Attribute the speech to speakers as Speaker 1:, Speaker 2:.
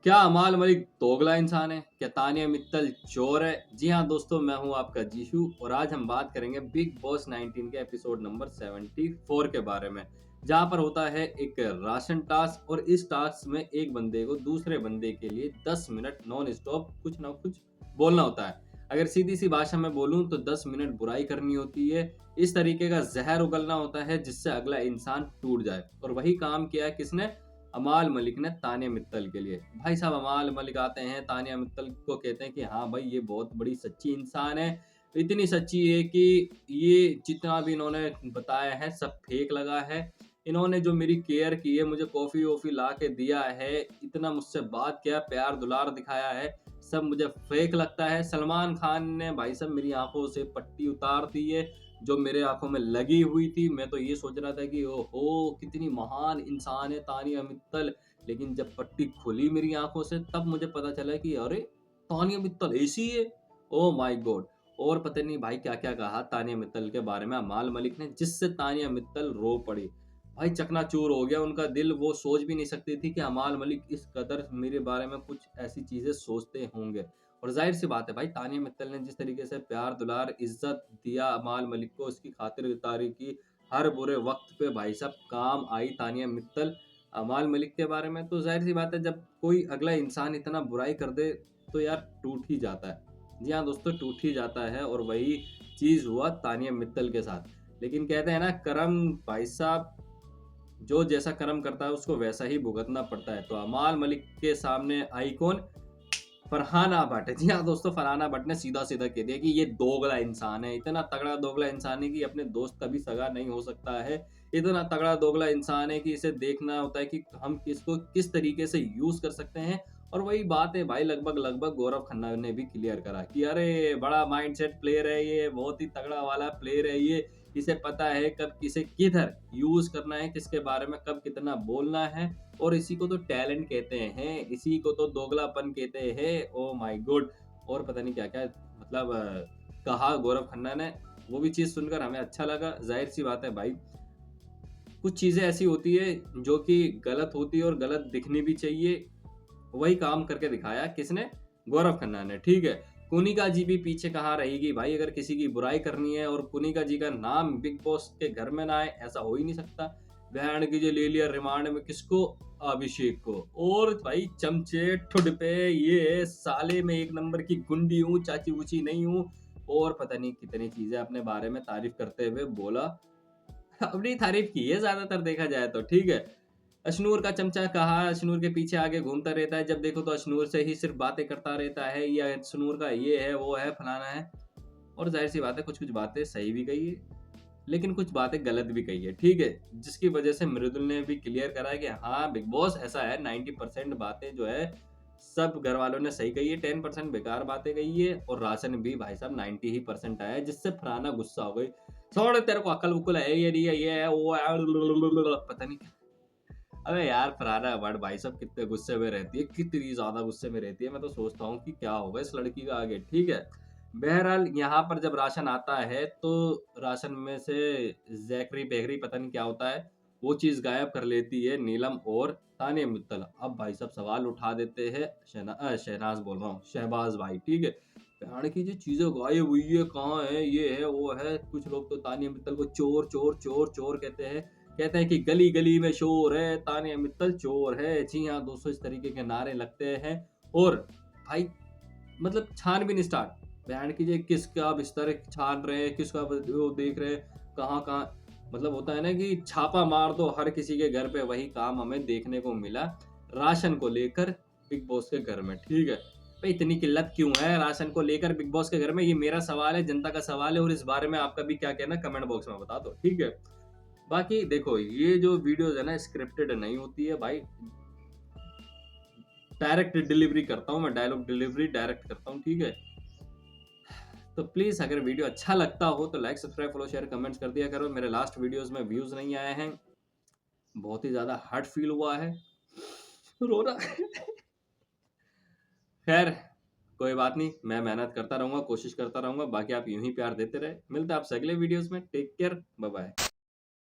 Speaker 1: क्या अमाल मलिक दोगला इंसान है? क्या तानिया मित्तल चोर है? जी हाँ दोस्तों, मैं हूँ आपका जीशु और आज हम बात करेंगे बिग बॉस 19 के एपिसोड नंबर 74 के बारे में। जहाँ पर होता है एक राशन टास्क और इस टास्क में एक बंदे को दूसरे बंदे के लिए 10 मिनट नॉन स्टॉप कुछ ना कुछ बोलना होता है। अगर सीधी सी भाषा में बोलूँ तो 10 मिनट बुराई करनी होती है। इस तरीके का जहर उगलना होता है जिससे अगला इंसान टूट जाए, और वही काम किया है किसने? अमाल मलिक ने तानिया मित्तल के लिए। भाई साहब, अमाल मलिक आते हैं, तानिया मित्तल को कहते हैं कि हाँ भाई, ये बहुत बड़ी सच्ची इंसान है। इतनी सच्ची है कि ये जितना भी इन्होंने बताया है सब फेक लगा है। इन्होंने जो मेरी केयर की है, मुझे कॉफी वॉफी ला के दिया है, इतना मुझसे बात किया, प्यार दुलार दिखाया है, सब मुझे फेक लगता है। सलमान खान ने भाई साहब मेरी आंखों से पट्टी उतार दी है जो मेरे आंखों में लगी हुई थी। मैं तो ये सोच रहा था कि ओहो, कितनी महान इंसान है तानिया मित्तल। लेकिन जब पट्टी खुली मेरी आंखों से तब मुझे पता चला कि अरे, तानिया मित्तल ऐसी है। Oh my God. और पता नहीं भाई क्या क्या कहा तानिया मित्तल के बारे में अमाल मलिक ने, जिससे तानिया मित्तल रो पड़ी। भाई चकनाचूर हो गया उनका दिल। वो सोच भी नहीं सकती थी कि अमाल मलिक इस कदर मेरे बारे में कुछ ऐसी चीजें सोचते होंगे। और जाहिर सी बात है भाई, तानिया मित्तल ने जिस तरीके से प्यार दुलार इज्जत दिया अमाल मलिक को, उसकी खातिरदारी की, हर बुरे वक्त पे भाई साहब काम आई तानिया मित्तल अमाल मलिक के बारे में। तो जाहिर सी बात है, जब कोई अगला इंसान इतना बुराई कर दे तो यार टूट ही जाता है। जी हाँ दोस्तों, टूट ही जाता है। और वही चीज हुआ तानिया मित्तल के साथ। लेकिन कहते हैं ना, कर्म भाई साहब, जो जैसा कर्म करता है उसको वैसा ही भुगतना पड़ता है। तो अमाल मलिक के सामने आई कौन? फरहाना भट्ट। जी हाँ दोस्तों, फरहाना भट्ट ने सीधा सीधा कह दिया कि ये दोगला इंसान है। इतना तगड़ा दोगला इंसान है कि अपने दोस्त का भी सगा नहीं हो सकता है। इतना तगड़ा दोगला इंसान है कि इसे देखना होता है कि हम किसको किस तरीके से यूज कर सकते हैं। और वही बात है भाई, लगभग लगभग गौरव खन्ना ने भी क्लियर करा कि अरे, बड़ा माइंडसेट प्लेयर है ये, बहुत ही तगड़ा वाला प्लेयर है ये। इसे पता है कब किसे किधर यूज करना है, किसके बारे में कब कितना बोलना है। और इसी को तो टैलेंट कहते हैं, इसी को तो दोगलापन कहते हैं। Oh my God. और पता नहीं क्या क्या मतलब कहा गौरव खन्ना ने। वो भी चीज सुनकर हमें अच्छा लगा। जाहिर सी बात है भाई, कुछ चीजें ऐसी होती है जो कि गलत होती है और गलत दिखनी भी चाहिए। वही काम करके दिखाया किसने? गौरव खन्ना ने। ठीक है, कुनिका जी भी पीछे कहाँ रहेगी भाई? अगर किसी की बुराई करनी है और कुनिका जी का नाम बिग बॉस के घर में ना आए, ऐसा हो ही नहीं सकता। बहन की जो ले लिया रिमांड में किसको? अभिषेक को। और भाई चमचे ठुड पे, ये साले में एक नंबर की गुंडी हूँ, चाची ऊची नहीं हूँ। और पता नहीं कितनी चीजें अपने बारे में तारीफ करते हुए बोला। अपनी तारीफ की है ज्यादातर देखा जाए तो। ठीक है, अशनूर का चमचा कहा, अशनूर के पीछे आगे घूमता रहता है, जब देखो तो अशनूर से ही सिर्फ बातें करता रहता है, या अशनूर का ये है वो है फलाना है। और जाहिर सी बात है, कुछ कुछ बातें सही भी कही है लेकिन कुछ बातें गलत भी कही है। ठीक है, जिसकी वजह से मृदुल ने भी क्लियर करा है कि हाँ बिग बॉस ऐसा है, 90% बातें जो है सब घर वालों ने सही कही है, 10% बेकार बातें कही है। और राशन भी भाई साहब 90 ही परसेंट आया है, जिससे फराना गुस्सा हो गई। छोड़, तेरे को अकल उकल है ये नहीं है, ये है वो है, पता नहीं। अबे यार, फरहाना वर्ड भाई साहब कितने गुस्से में रहती है, कितनी ज्यादा गुस्से में रहती है। मैं तो सोचता हूँ कि क्या होगा इस लड़की का आगे। ठीक है, बहरहाल यहाँ पर जब राशन आता है तो राशन में से जैकरी बेकरी पता नहीं क्या होता है, वो चीज गायब कर लेती है नीलम और तानिया मित्तल। अब भाई साहब सवाल उठा देते हैं शहनाज बोल रहा हूँ, शहबाज भाई। ठीक है, बहन की जो चीजें गायब हुई है, कहाँ है, ये है वो है। कुछ लोग तो तानिया मित्तल को चोर चोर चोर चोर कहते हैं। कहते हैं कि गली गली में शोर है, तानिया मित्तल चोर है। जी हाँ दोस्तों, इस तरीके के नारे लगते हैं। और भाई मतलब छानबीन स्टार्ट। बहन की किसका बिस्तर छान रहे हैं, किसका वो देख रहे हैं, कहाँ कहाँ। मतलब होता है ना कि छापा मार दो हर किसी के घर पे। वही काम हमें देखने को मिला राशन को लेकर बिग बॉस के घर में। ठीक है भाई, इतनी किल्लत क्यों है राशन को लेकर बिग बॉस के घर में? ये मेरा सवाल है, जनता का सवाल है। और इस बारे में आपका भी क्या कहना, कमेंट बॉक्स में बता दो। ठीक है, बाकी देखो, ये जो वीडियोस है ना, स्क्रिप्टेड नहीं होती है भाई। डायरेक्ट डिलीवरी करता हूँ मैं, डायलॉग डिलीवरी डायरेक्ट करता हूँ। ठीक है, तो प्लीज अगर वीडियो अच्छा लगता हो तो like subscribe follow share comments कर दिया करो। मेरे लास्ट वीडियोस में व्यूज नहीं आए हैं, बहुत ही ज्यादा हर्ट फील हुआ है, रो रहा। खैर, कोई बात नहीं, मैं मेहनत करता रहूंगा, कोशिश करता रहूंगा। बाकी आप यूं ही प्यार देते रहे। मिलते हैं आपसे अगले वीडियोस में। Take care, bye bye.